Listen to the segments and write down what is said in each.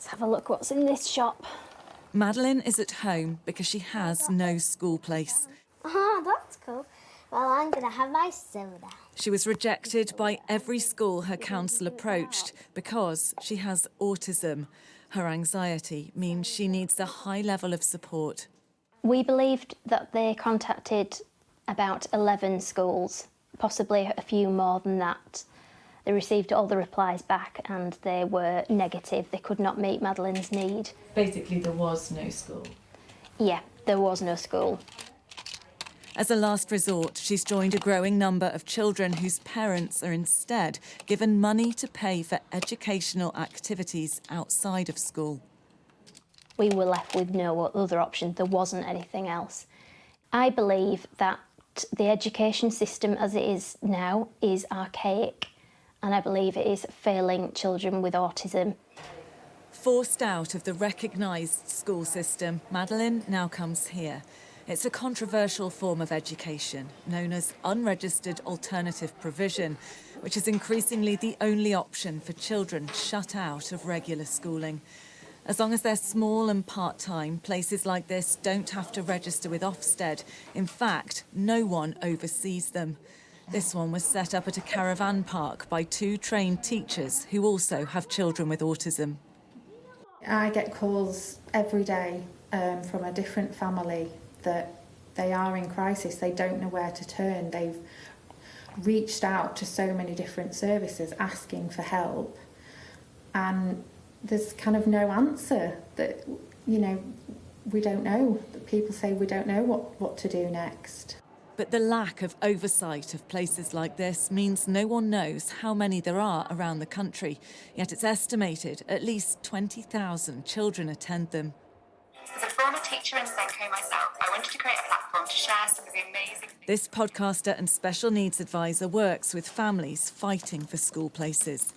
have a look what's in this shop. Madeline is at home because she has no school place. Ah, that's cool. Well, I'm going to have my soda. She was rejected by every school her council approached because she has autism. Her anxiety means she needs a high level of support. We believed that they contacted about 11 schools, possibly a few more than that. They received all the replies back and they were negative. They could not meet Madeline's need. Basically, there was no school. Yeah, there was no school. As a last resort, she's joined a growing number of children whose parents are instead given money to pay for educational activities outside of school. We were left with no other option. There wasn't anything else. I believe that the education system as it is now is archaic, and I believe it is failing children with autism. Forced out of the recognised school system, Madeline now comes here. It's a controversial form of education known as unregistered alternative provision, which is increasingly the only option for children shut out of regular schooling. As long as they're small and part-time, places like this don't have to register with Ofsted. In fact, no one oversees them. This one was set up at a caravan park by 2 trained teachers who also have children with autism. I get calls every day from a different family that they are in crisis. They don't know where to turn. They've reached out to so many different services asking for help, and there's kind of no answer. That, you know, we don't know. People say we don't know what to do next. But the lack of oversight of places like this means no one knows how many there are around the country, yet it's estimated at least 20,000 children attend them. As a former teacher in Senko myself, I wanted to create a platform to share some of the amazing... This podcaster and special needs advisor works with families fighting for school places.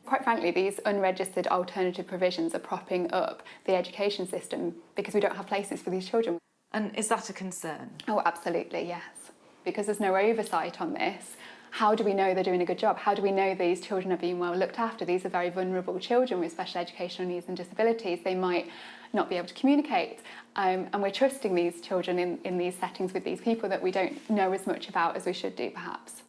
Quite frankly, these unregistered alternative provisions are propping up the education system because we don't have places for these children. And is that a concern? Oh, absolutely, yes. Because there's no oversight on this, how do we know they're doing a good job? How do we know these children are being well looked after? These are very vulnerable children with special educational needs and disabilities. They might not be able to communicate. And we're trusting these children in these settings with these people that we don't know as much about as we should do, perhaps.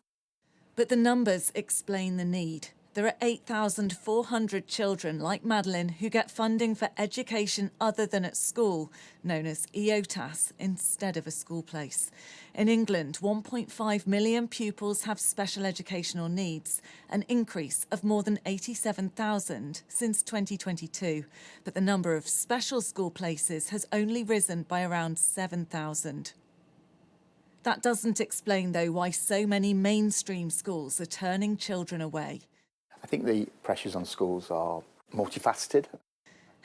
But the numbers explain the need. There are 8,400 children like Madeline who get funding for education other than at school, known as EOTAS, instead of a school place. In England, 1.5 million pupils have special educational needs, an increase of more than 87,000 since 2022. But the number of special school places has only risen by around 7,000. That doesn't explain, though, why so many mainstream schools are turning children away. I think the pressures on schools are multifaceted.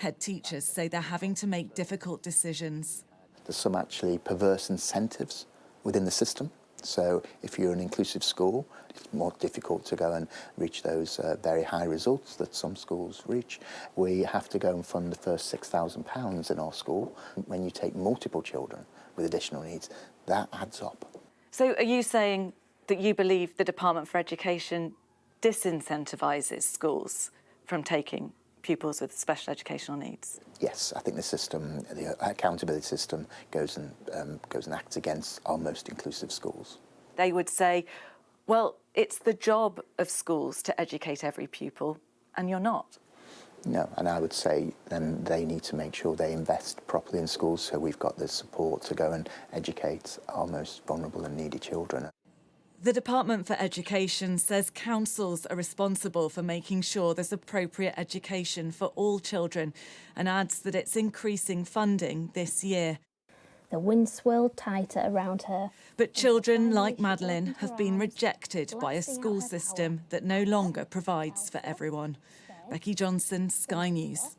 Headteachers say they're having to make difficult decisions. There's some actually perverse incentives within the system. So if you're an inclusive school, it's more difficult to go and reach those very high results that some schools reach. We have to go and fund the first £6,000 in our school. When you take multiple children with additional needs, that adds up. So are you saying that you believe the Department for Education disincentivises schools from taking pupils with special educational needs? Yes, I think the system, the accountability system, goes and acts against our most inclusive schools. They would say, well, it's the job of schools to educate every pupil, and you're not. No, and I would say then they need to make sure they invest properly in schools so we've got the support to go and educate our most vulnerable and needy children. The Department for Education says councils are responsible for making sure there's appropriate education for all children and adds that it's increasing funding this year. The wind swirled tighter around her. But children like Madeline have been rejected by a school system that no longer provides for everyone. Becky Johnson, Sky News.